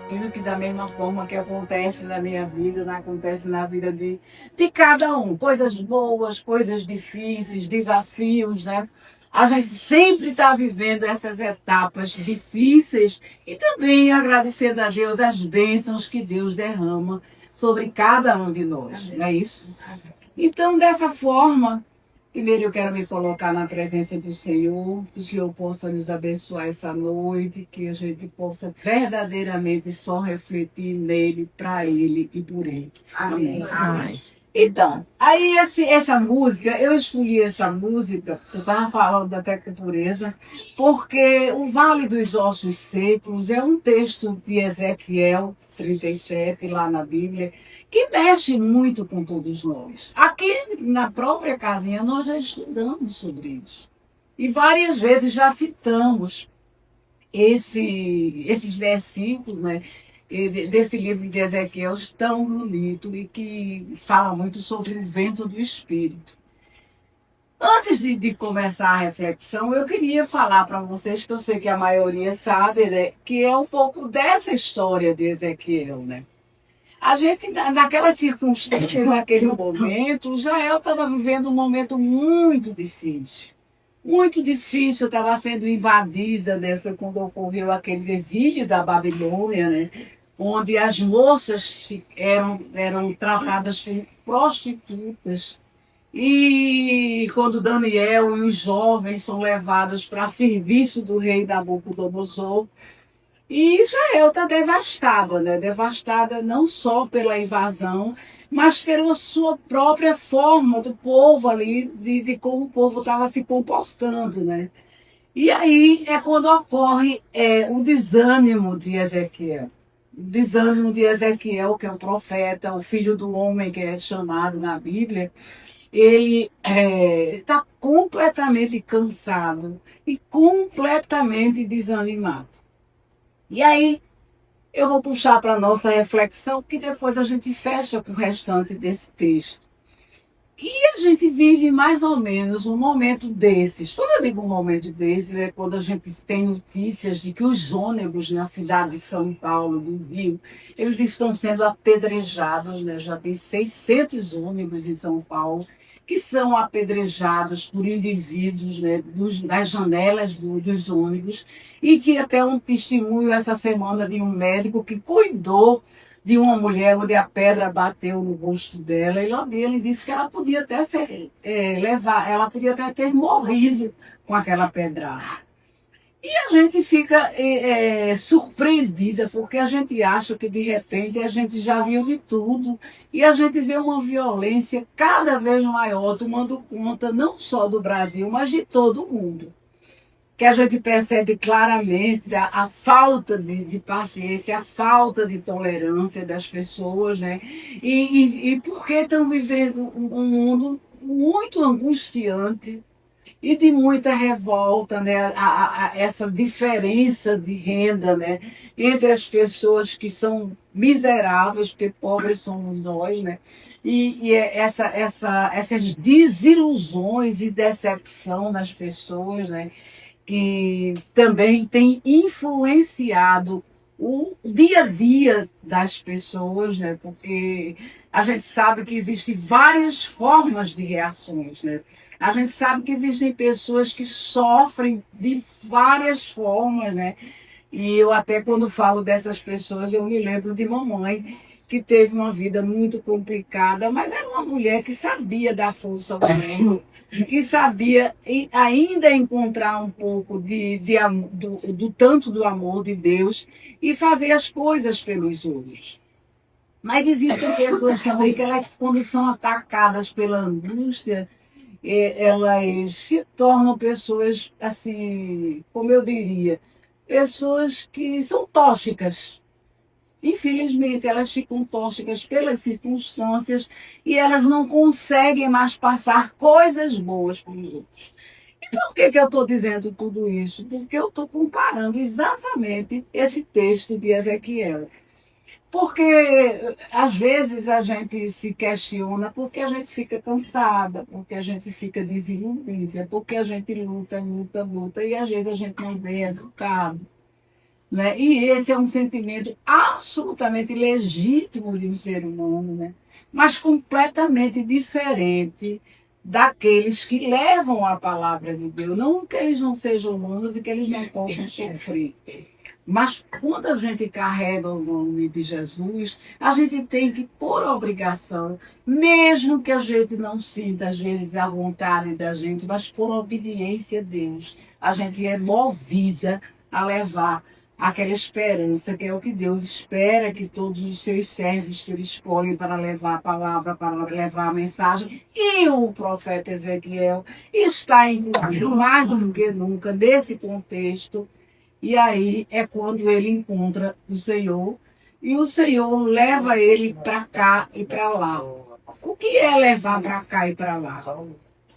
Aquilo que da mesma forma que acontece na minha vida, não acontece na vida de cada um. Coisas boas, coisas difíceis, desafios, né? A gente sempre está vivendo essas etapas difíceis e também agradecendo a Deus as bênçãos que Deus derrama sobre cada um de nós, não é isso? Então, dessa forma, primeiro eu quero me colocar na presença do Senhor, que o Senhor possa nos abençoar essa noite, que a gente possa verdadeiramente só refletir nele, para ele e por ele. Amém. Amém. Então, aí essa música, eu escolhi essa música, eu estava falando da pureza, porque o Vale dos Ossos Secos é um texto de Ezequiel 37, lá na Bíblia, que mexe muito com todos nós. Aqui na própria casinha nós já estudamos sobre isso. E várias vezes já citamos esses versículos, né, desse livro de Ezequiel tão bonito e que fala muito sobre o vento do Espírito. Antes de começar a reflexão, eu queria falar para vocês, que eu sei que a maioria sabe, né, que é um pouco dessa história de Ezequiel, né? A gente, naquela circunstância, naquele momento, Israel estava vivendo um momento muito difícil. Muito difícil, estava sendo invadida quando ocorreu aquele exílio da Babilônia, né? Onde as moças eram tratadas como prostitutas. E quando Daniel e os jovens são levados para serviço do rei Nabucodonosor, e Israel está devastada, né? Devastada não só pela invasão, mas pela sua própria forma do povo ali, de como o povo estava se comportando, né? E aí é quando ocorre o desânimo de Ezequiel. O desânimo de Ezequiel, que é o profeta, o filho do homem que é chamado na Bíblia, ele está completamente cansado e completamente desanimado. E aí, eu vou puxar para a nossa reflexão, que depois a gente fecha com o restante desse texto. E a gente vive mais ou menos um momento desses. Quando eu digo um momento desses, é quando a gente tem notícias de que os ônibus na cidade de São Paulo, do Rio, eles estão sendo apedrejados, né? Já tem 600 ônibus em São Paulo que são apedrejados por indivíduos, né, nas janelas dos ônibus, e que até um testemunho essa semana de um médico que cuidou de uma mulher onde a pedra bateu no rosto dela, e logo ele disse que ela podia até ela podia até ter morrido com aquela pedrada. E a gente fica surpreendida, porque a gente acha que de repente a gente já viu de tudo, e a gente vê uma violência cada vez maior, tomando conta não só do Brasil, mas de todo o mundo. Que a gente percebe claramente a falta de paciência, a falta de tolerância das pessoas, né? E porque estão vivendo um mundo muito angustiante e de muita revolta, né? Essa diferença de renda, né? Entre as pessoas que são miseráveis, porque pobres somos nós, né? Essas desilusões e decepção nas pessoas, né? Que também tem influenciado o dia a dia das pessoas, né? Porque a gente sabe que existem várias formas de reações, né? A gente sabe que existem pessoas que sofrem de várias formas, né? E eu até quando falo dessas pessoas, eu me lembro de mamãe, que teve uma vida muito complicada, mas era uma mulher que sabia dar força ao mundo, que sabia ainda encontrar um pouco do tanto do amor de Deus e fazer as coisas pelos outros. Mas existem pessoas também que elas, quando são atacadas pela angústia, elas se tornam pessoas, assim, como eu diria, pessoas que são tóxicas. Infelizmente, elas ficam tóxicas pelas circunstâncias e elas não conseguem mais passar coisas boas para os outros. E por que eu estou dizendo tudo isso? Porque eu estou comparando exatamente esse texto de Ezequiel. Porque às vezes a gente se questiona porque a gente fica cansada, porque a gente fica desiludida, porque a gente luta, luta, luta e às vezes a gente não vê resultado. né? E esse é um sentimento absolutamente legítimo de um ser humano, né? Mas completamente diferente daqueles que levam a palavra de Deus. Não que eles não sejam humanos e que eles não possam sofrer. Mas quando a gente carrega o nome de Jesus, a gente tem que, por obrigação, mesmo que a gente não sinta, às vezes, a vontade da gente, mas por obediência a Deus, a gente é movida a levar aquela esperança, que é o que Deus espera que todos os seus servos que ele escolhe para levar a palavra, para levar a mensagem. E o profeta Ezequiel está, inclusive, mais do que nunca, nesse contexto. E aí é quando ele encontra o Senhor e o Senhor leva ele para cá e para lá. O que é levar para cá e para lá?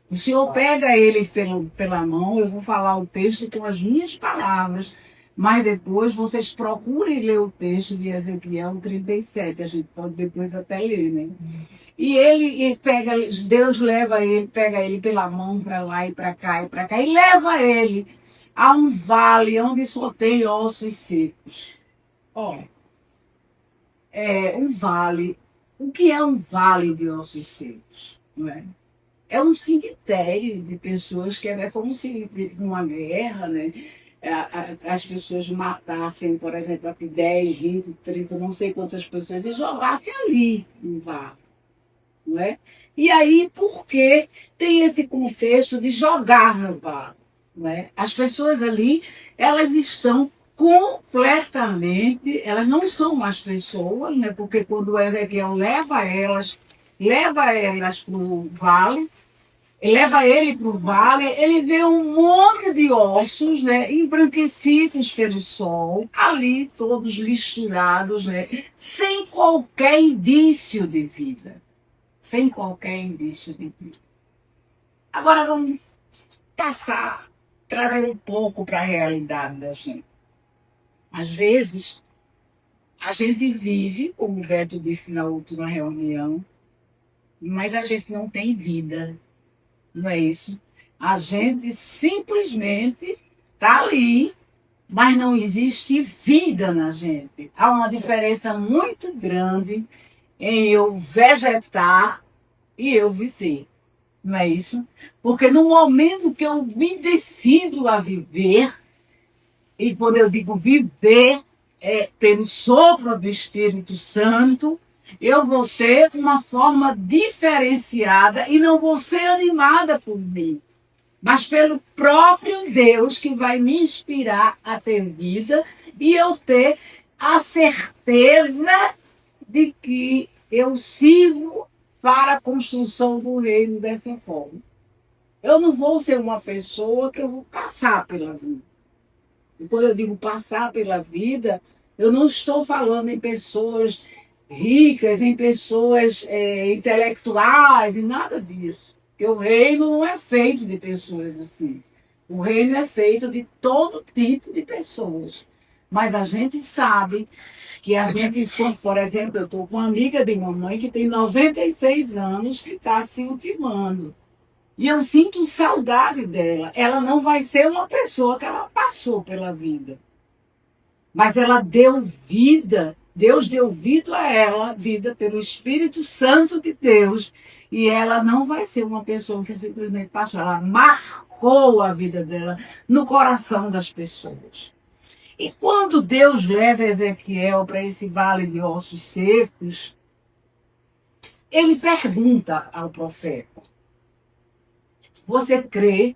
O Senhor pega ele pela mão, eu vou falar o texto com as minhas palavras, mas depois vocês procurem ler o texto de Ezequiel 37, a gente pode depois até ler, né? E ele pega, Deus leva ele, pega ele pela mão para lá e para cá, e leva ele a um vale onde só tem ossos secos. Olha, é um vale. O que é um vale de ossos secos? Não é? É um cemitério de pessoas que é como se numa guerra, né? As pessoas matassem, por exemplo, aqui 10, 20, 30, não sei quantas pessoas, e jogassem ali no vale. Não é? E aí, por que tem esse contexto de jogar no vale? Né? As pessoas ali, elas estão completamente, elas não são mais pessoas, né? Porque quando o Ezequiel leva elas para o vale, leva ele para o vale, ele vê um monte de ossos, né? Embranquecidos pelo sol, ali todos misturados, né? Sem qualquer indício de vida. Sem qualquer indício de vida. Agora vamos passar, trazer um pouco para a realidade da gente. Às vezes, a gente vive, como o Beto disse na última reunião, mas a gente não tem vida, não é isso? A gente simplesmente está ali, mas não existe vida na gente. Há uma diferença muito grande em eu vegetar e eu viver. Não é isso? Porque no momento que eu me decido a viver, e quando eu digo viver, pelo sopro do Espírito Santo, eu vou ter uma forma diferenciada e não vou ser animada por mim, mas pelo próprio Deus que vai me inspirar a ter vida e eu ter a certeza de que eu sirvo para a construção do reino dessa forma. Eu não vou ser uma pessoa que eu vou passar pela vida. E quando eu digo passar pela vida, eu não estou falando em pessoas ricas, em pessoas intelectuais e nada disso. Porque o reino não é feito de pessoas assim. O reino é feito de todo tipo de pessoas. Mas a gente sabe que a gente, por exemplo, eu estou com uma amiga de mamãe que tem 96 anos que está se ultimando. E eu sinto saudade dela. Ela não vai ser uma pessoa que ela passou pela vida. Mas ela deu vida. Deus deu vida a ela, vida pelo Espírito Santo de Deus. E ela não vai ser uma pessoa que simplesmente passou. Ela marcou a vida dela no coração das pessoas. E quando Deus leva Ezequiel para esse vale de ossos secos, ele pergunta ao profeta: você crê?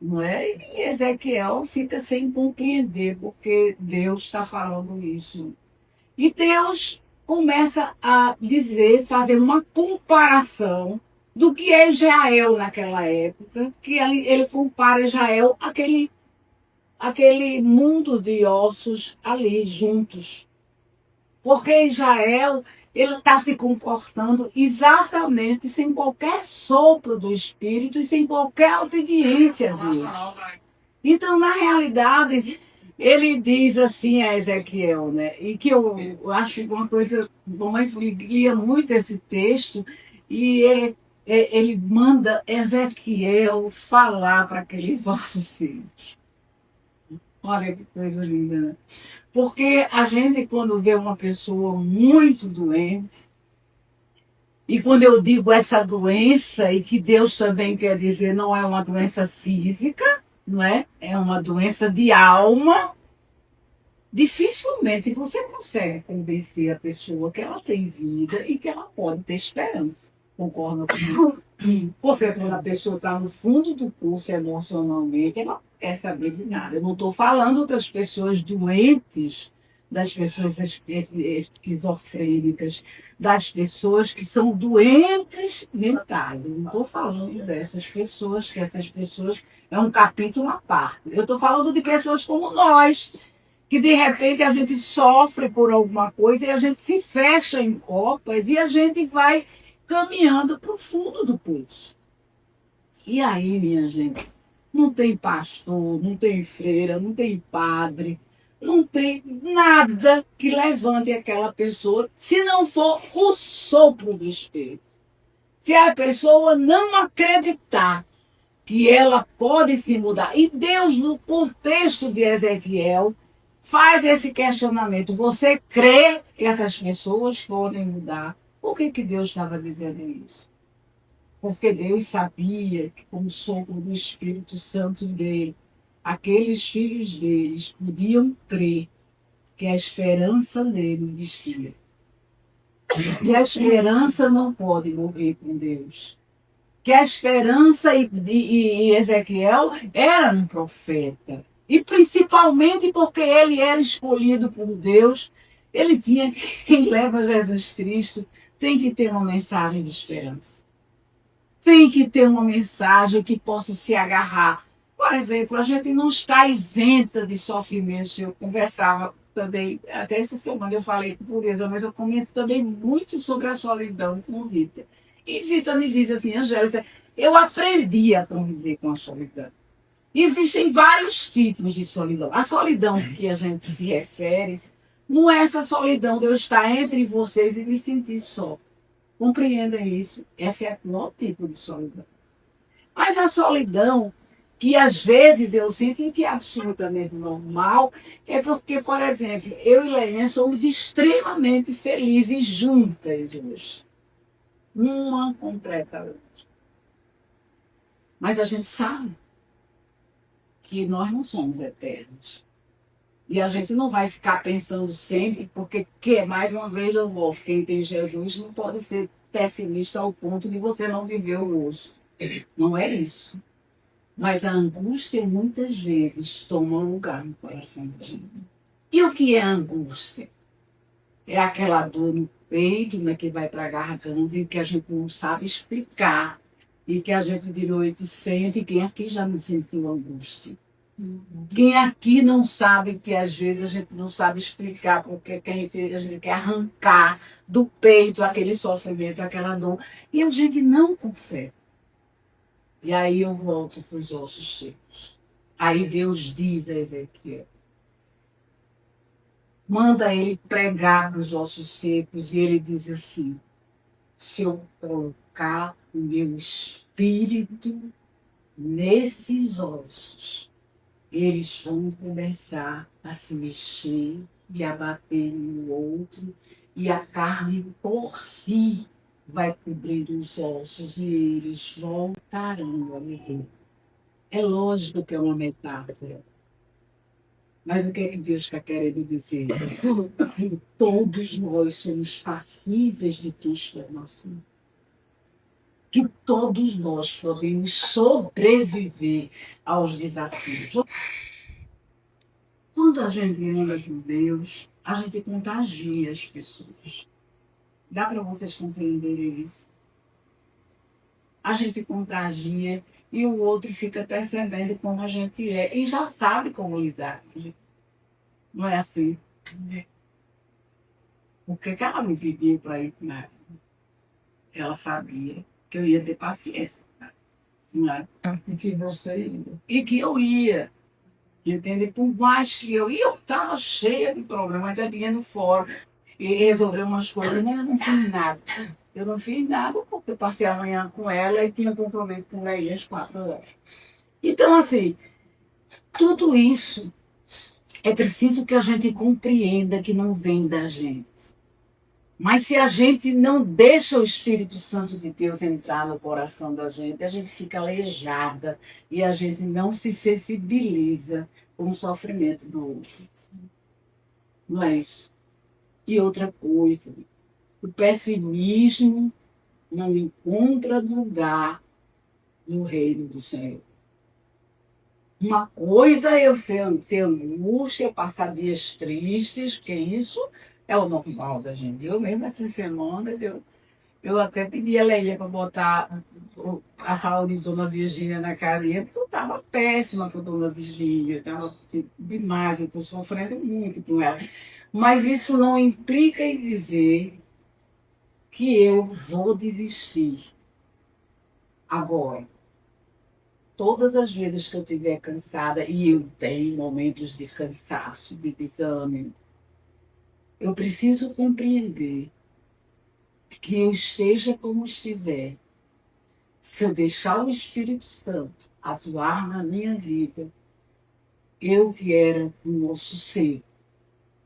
Não é? E Ezequiel fica sem compreender porque Deus está falando isso. E Deus começa a dizer, fazer uma comparação do que é Israel naquela época, que ele compara Israel àquele mundo de ossos ali juntos. Porque Israel, ele está se comportando exatamente sem qualquer sopro do Espírito e sem qualquer obediência a Deus. Então, na realidade, ele diz assim a Ezequiel, né? E que eu acho uma coisa, mas lia muito esse texto, e ele manda Ezequiel falar para aqueles ossos secos. Olha que coisa linda, né? Porque a gente, quando vê uma pessoa muito doente, e quando eu digo essa doença, e que Deus também quer dizer, não é uma doença física, não é? É uma doença de alma. Dificilmente você consegue convencer a pessoa que ela tem vida e que ela pode ter esperança. Concorda comigo? Porque quando a pessoa está no fundo do poço emocionalmente, ela não quer saber de nada. Eu não estou falando das pessoas doentes, das pessoas esquizofrênicas, das pessoas que são doentes mentais. Eu não estou falando dessas pessoas, que essas pessoas é um capítulo à parte. Eu estou falando de pessoas como nós, que de repente a gente sofre por alguma coisa e a gente se fecha em copas e a gente vai caminhando para o fundo do poço. E aí, minha gente, não tem pastor, não tem freira, não tem padre, não tem nada que levante aquela pessoa, se não for o sopro do Espírito. Se a pessoa não acreditar que ela pode se mudar. E Deus, no contexto de Ezequiel, faz esse questionamento. Você crê que essas pessoas podem mudar? Por que Deus estava dizendo isso? Porque Deus sabia que, com o sopro do Espírito Santo dele, aqueles filhos deles podiam crer que a esperança dele existia. E a esperança não pode morrer com Deus. Que a esperança e Ezequiel era um profeta. E principalmente porque ele era escolhido por Deus, ele tinha, quem leva Jesus Cristo, tem que ter uma mensagem de esperança. Tem que ter uma mensagem que possa se agarrar. Por exemplo, a gente não está isenta de sofrimentos. Eu conversava também, até essa semana eu falei com pureza, mas eu comento também muito sobre a solidão com Zita. E Zita me diz assim, Angélica, eu aprendi a conviver com a solidão. Existem vários tipos de solidão. A solidão que a gente se refere não é essa solidão de eu estar entre vocês e me sentir só. Compreendem isso? Esse é o pior tipo de solidão. Mas a solidão, que às vezes eu sinto e que é absolutamente normal, é porque, por exemplo, eu e Leia somos extremamente felizes juntas hoje. Uma completa a outra. Mas a gente sabe que nós não somos eternos. E a gente não vai ficar pensando sempre, porque, mais uma vez eu volto, quem tem Jesus não pode ser pessimista ao ponto de você não viver o hoje. Não é isso. Mas a angústia muitas vezes toma lugar no coração da gente. E o que é a angústia? É aquela dor no peito, né, que vai para a garganta e que a gente não sabe explicar. E que a gente de noite sente. Quem aqui já não sentiu angústia? Quem aqui não sabe que às vezes a gente não sabe explicar porque a gente quer arrancar do peito aquele sofrimento, aquela dor, e a gente não consegue. E aí eu volto para os ossos secos. Aí Deus diz a Ezequiel, manda ele pregar nos ossos secos, e ele diz assim, se eu colocar o meu espírito nesses ossos, eles vão começar a se mexer e a bater um no outro, e a carne por si vai cobrir os ossos e eles voltarão a viver. É lógico que é uma metáfora. Mas o que é que Deus está querendo dizer? Todos nós somos passíveis de transformação. Que todos nós podemos sobreviver aos desafios. Quando a gente anda com Deus, a gente contagia as pessoas. Dá para vocês compreenderem isso? A gente contagia e o outro fica percebendo como a gente é e já sabe como lidar. Não é assim? O que ela me pediu para ir para ela sabia que eu ia ter paciência. Não é? E que você ia. E que eu ia. Entende? Por mais que eu estava cheia de problemas, ainda tinha no fora. E resolver umas coisas, mas eu não fiz nada. Eu não fiz nada porque eu passei a manhã com ela e tinha compromisso com ela às 4 horas. Então, assim, tudo isso É preciso que a gente compreenda que não vem da gente. Mas se a gente não deixa o Espírito Santo de Deus entrar no coração da gente, a gente fica aleijada e a gente não se sensibiliza com o sofrimento do outro. Não é isso? E outra coisa, o pessimismo não encontra lugar no reino do Senhor. Uma coisa é eu ter angústia, passar dias tristes, que isso é o normal da gente. Eu mesmo, essa semana, eu até pedi a Leila para botar a saúde de Dona Virgínia na carinha, porque eu estava péssima com a Dona Virgínia, estava demais, eu estou sofrendo muito com ela. Mas isso não implica em dizer que eu vou desistir agora. Todas as vezes que eu estiver cansada, e eu tenho momentos de cansaço, de desânimo, eu preciso compreender que eu esteja como estiver. Se eu deixar o Espírito Santo atuar na minha vida, eu que era o nosso ser,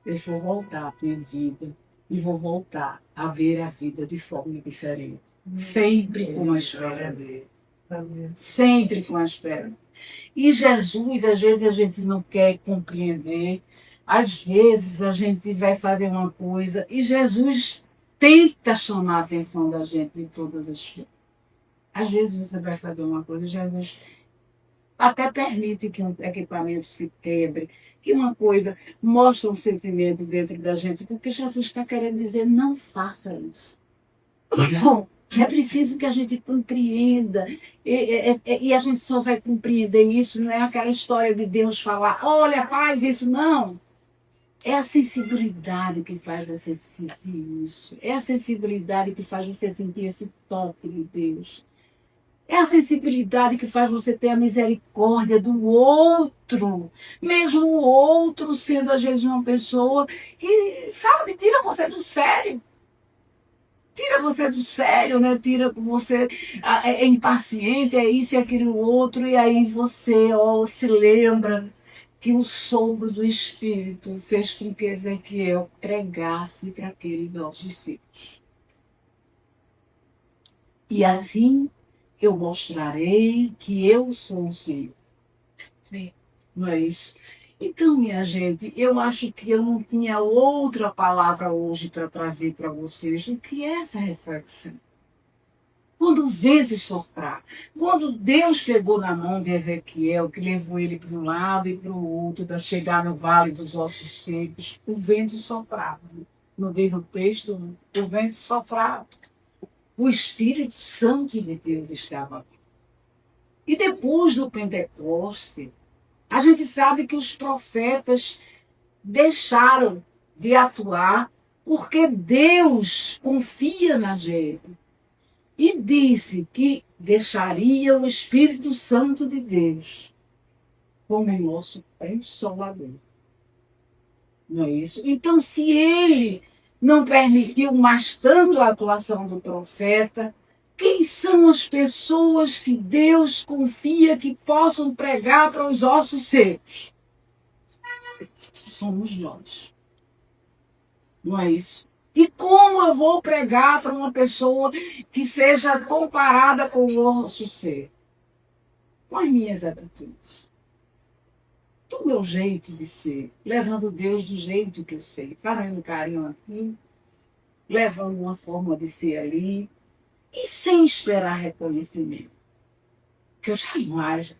eu vou voltar para a minha vida e vou voltar a ver a vida de forma diferente. Sempre com a esperança. Sempre com a esperança. E Jesus, às vezes a gente não quer compreender, às vezes a gente vai fazer uma coisa e Jesus tenta chamar a atenção da gente de todas as formas. Às vezes você vai fazer uma coisa e Jesus até permite que um equipamento se quebre, que uma coisa mostre um sentimento dentro da gente, porque Jesus está querendo dizer, não faça isso. Não. É preciso que a gente compreenda. E a gente só vai compreender isso, não é aquela história de Deus falar, olha, faz isso, não. É a sensibilidade que faz você sentir isso. É a sensibilidade que faz você sentir esse toque de Deus. É a sensibilidade que faz você ter a misericórdia do outro. Mesmo o outro sendo, às vezes, uma pessoa que, sabe, tira você do sério. Tira você do sério, né? Tira você, é impaciente, é isso e aquilo outro, e aí você se lembra que o sopro do Espírito fez com que Ezequiel pregasse para aqueles nossos discípulos. E assim eu mostrarei que eu sou o Senhor. Não é isso? Então, minha gente, eu acho que eu não tinha outra palavra hoje para trazer para vocês do que essa reflexão. Quando o vento soprar, quando Deus pegou na mão de Ezequiel, que levou ele para um lado e para o outro, para chegar no vale dos ossos secos, o vento soprava. Não diz o texto, o vento soprava. O Espírito Santo de Deus estava ali. E depois do Pentecoste, a gente sabe que os profetas deixaram de atuar porque Deus confia na gente. E disse que deixaria o Espírito Santo de Deus como nosso Consolador. Não é isso? Então, se ele não permitiu mais tanto a atuação do profeta, quem são as pessoas que Deus confia que possam pregar para os ossos secos? Somos nós. Não é isso? E como eu vou pregar para uma pessoa que seja comparada com o nosso ser? Com as minhas atitudes. Do meu jeito de ser. Levando Deus do jeito que eu sei. Fazendo carinho aqui. Levando uma forma de ser ali. E sem esperar reconhecimento. Porque eu jamais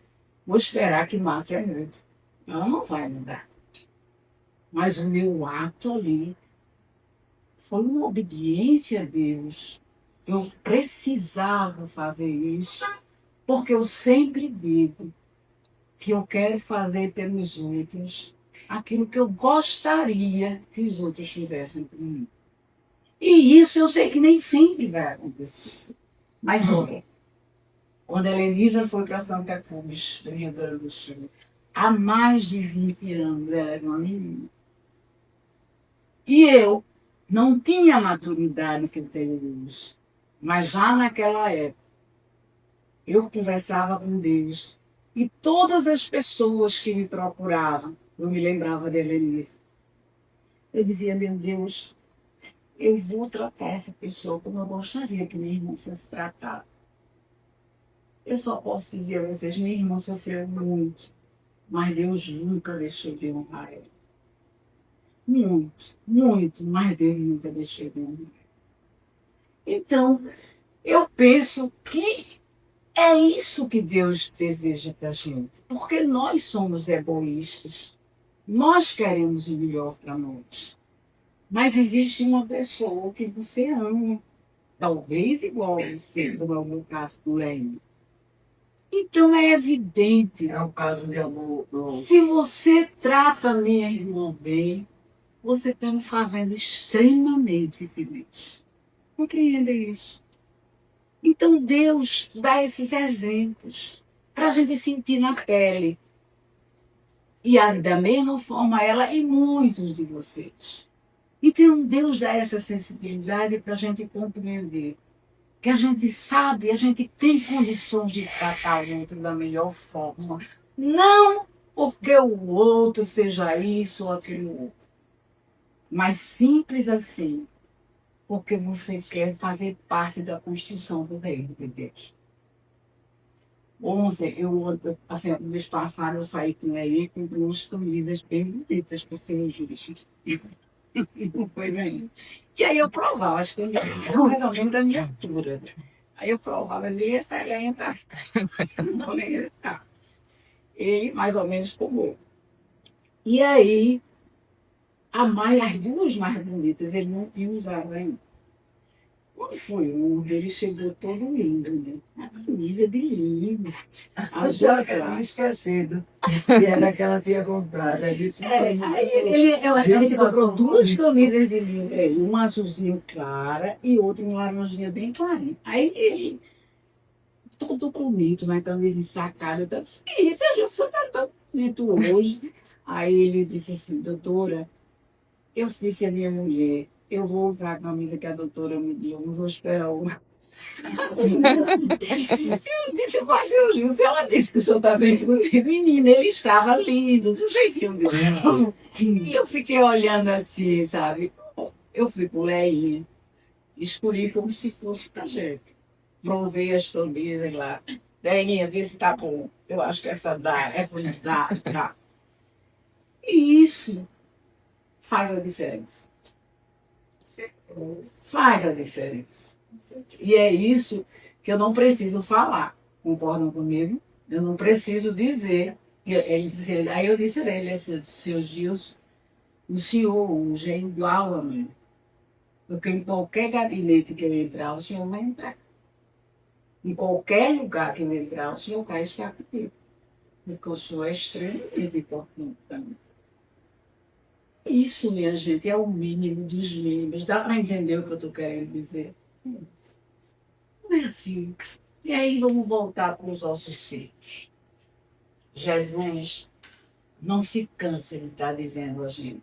vou esperar que Márcia mude. Ela não vai mudar. Mas o meu ato ali foi uma obediência a Deus. Eu precisava fazer isso, porque eu sempre digo que eu quero fazer pelos outros aquilo que eu gostaria que os outros fizessem por mim. E isso eu sei que nem sempre vai acontecer. Mas olha, quando a Elisa foi para Santa Cruz, do Rio Grande do Sul, há mais de 20 anos, ela era uma menina. E eu não tinha a maturidade que eu tenho hoje. Mas já naquela época, eu conversava com Deus. E todas as pessoas que me procuravam, Eu me lembrava dela nisso. Eu dizia, meu Deus, eu vou tratar essa pessoa como eu gostaria que minha irmã fosse tratada. Eu só posso dizer a vocês, minha irmã sofreu muito, mas Deus nunca deixou de honrar ela. Muito, muito, mas Deus nunca deixou de honrar. Então, eu penso que é isso que Deus deseja para a gente, porque nós somos egoístas, nós queremos o melhor para nós. Mas existe uma pessoa que você ama, talvez igual a você, como é o meu caso do Lênin. Então é evidente. É um caso de amor. Se você trata minha irmã bem, você está me fazendo extremamente feliz. Compreenda isso. Então Deus dá esses exemplos para a gente sentir na pele. E da mesma forma ela e muitos de vocês. Então Deus dá essa sensibilidade para a gente compreender que a gente sabe, a gente tem condições de tratar o outro da melhor forma. Não porque o outro seja isso ou aquele outro, mas simples assim, porque você quer fazer parte da construção do reino de Deus. Ontem, assim, no mês passado, eu saí com ele com umas camisas bem bonitas para ser justo. Não foi bem. E aí eu provava, as coisas mais ou menos da minha altura. Aí eu provava, ele excelente, não nem tá. Ele mais ou menos como eu. E aí, as duas mais bonitas, ele não tinha usado ainda. Quando foi ontem, ele chegou todo lindo, né? A camisa de linho. A já tinha esquecido. E era que ela tinha comprado. Aí Ele comprou duas camisas de linho, uma azulzinho clara e outra em laranjinha bem clarinha. Aí ele, todo bonito, na camisa ensacada, eu disse, isso, eu sou tão bonito hoje. Aí ele disse assim, doutora, eu disse a minha mulher, eu vou usar a camisa que a doutora me deu, não vou esperar o. Eu disse, mas seu Gil, se ela disse que o senhor está bem bonito, menina, ele estava lindo, do jeitinho dele. E eu fiquei olhando assim, sabe? Eu fui com Leinha, escolhi como se fosse pra gente. Provei as camisas lá. Leinha, vê se tá bom. Eu acho que essa dá, essa não dá, dá. E isso faz a diferença. Faz a diferença. E é isso que eu não preciso falar. Concordam comigo? Eu não preciso dizer. Aí eu disse a ele, seu Gilson, o senhor hoje é igual a mim. Porque em qualquer gabinete que eu entrar, o senhor vai entrar. Em qualquer lugar que eu entrar, o senhor vai estar comigo. Porque o senhor é extremamente importante para mim. Isso, minha gente, é o mínimo dos mínimos. Dá para entender o que eu estou querendo dizer? Não é assim. E aí vamos voltar para os ossos secos. Jesus não se cansa de estar dizendo a gente.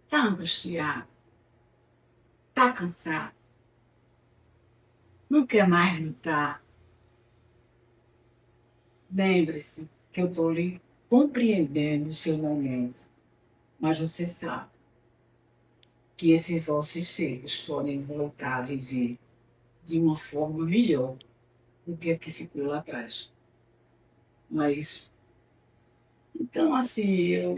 Está angustiado? Está cansado? Não quer mais lutar? Lembre-se que eu estou lhe compreendendo o seu momento. Mas você sabe que esses ossos secos podem voltar a viver de uma forma melhor do que a que ficou lá atrás. Mas, então, assim, eu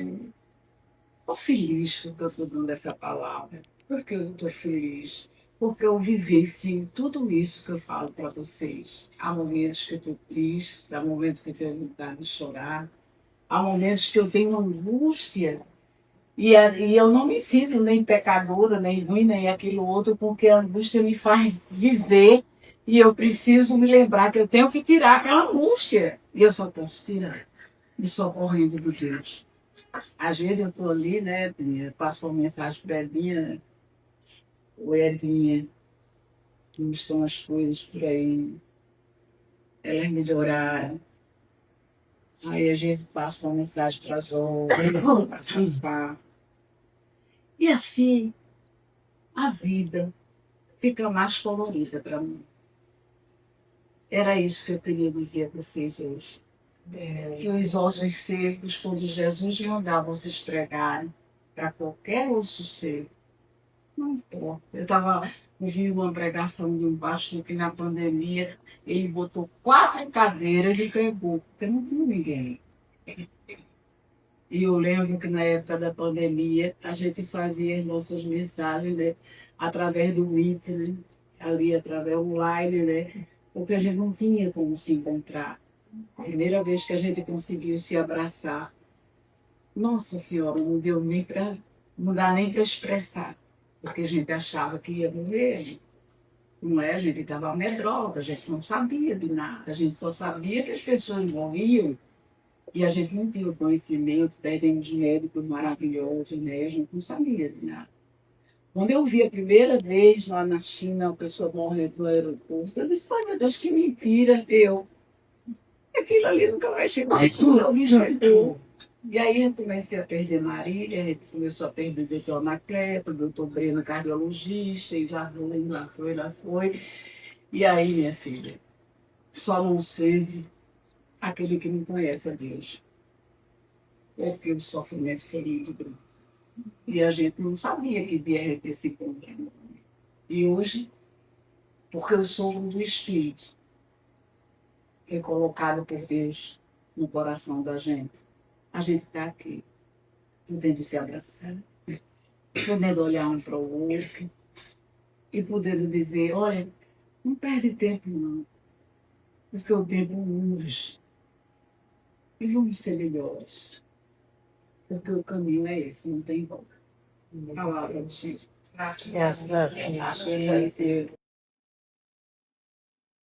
estou feliz porque eu estou dando essa palavra. Porque eu estou feliz. Porque eu vivencio tudo isso que eu falo para vocês. Há momentos que eu estou triste, há momentos que eu tenho vontade de chorar, há momentos que eu tenho angústia. E eu não me sinto nem pecadora, nem ruim, nem aquilo outro, porque a angústia me faz viver e eu preciso me lembrar que eu tenho que tirar aquela angústia. E eu só posso tirar, me socorrendo de Deus. Às vezes eu estou ali, né, passo uma mensagem para Edinha, ou Edinha, como estão as coisas por aí, elas melhoraram. Aí às vezes passo uma mensagem para as outras, e assim a vida fica mais colorida para mim. Era isso que eu queria dizer a vocês hoje. E os ossos secos, quando Jesus mandava os estregarem para qualquer osso seco, não importa. Eu estava ouvindo uma pregação de um pastor que na pandemia ele botou 4 cadeiras e pregou, porque não tinha ninguém. E eu lembro que na época da pandemia a gente fazia as nossas mensagens, né, através do Meet, né, ali através online, né, porque a gente não tinha como se encontrar. A primeira vez que a gente conseguiu se abraçar, nossa Senhora, não dá nem para expressar, porque a gente achava que ia morrer. Não é? A gente estava medrosa, a gente não sabia de nada, a gente só sabia que as pessoas morriam e a gente não tinha o conhecimento, temos médicos maravilhosos, né? A gente não sabia de nada. Quando eu vi a primeira vez lá na China, uma pessoa morrendo no aeroporto, eu disse, ai meu Deus, que mentira, aquilo ali nunca vai chegar. Eu me chegou. E aí eu comecei a perder Marília, a gente começou a perder o doutor Anacleto, o doutor Breno, cardiologista, e já foi, lá foi, lá foi. E aí, minha filha, só não sente aquele que não conhece a Deus. Porque o sofrimento foi muito grande. E a gente não sabia que ia ter esse encontro. E hoje, porque eu sou um do Espírito, que é colocado por Deus no coração da gente, a gente está aqui, podendo se abraçar, podendo olhar um para o outro e podendo dizer, olha, não perde tempo não, porque o tempo urge. E vamos ser melhores, porque o caminho é esse, não tem volta. Palavra de Jesus. Graças a Deus.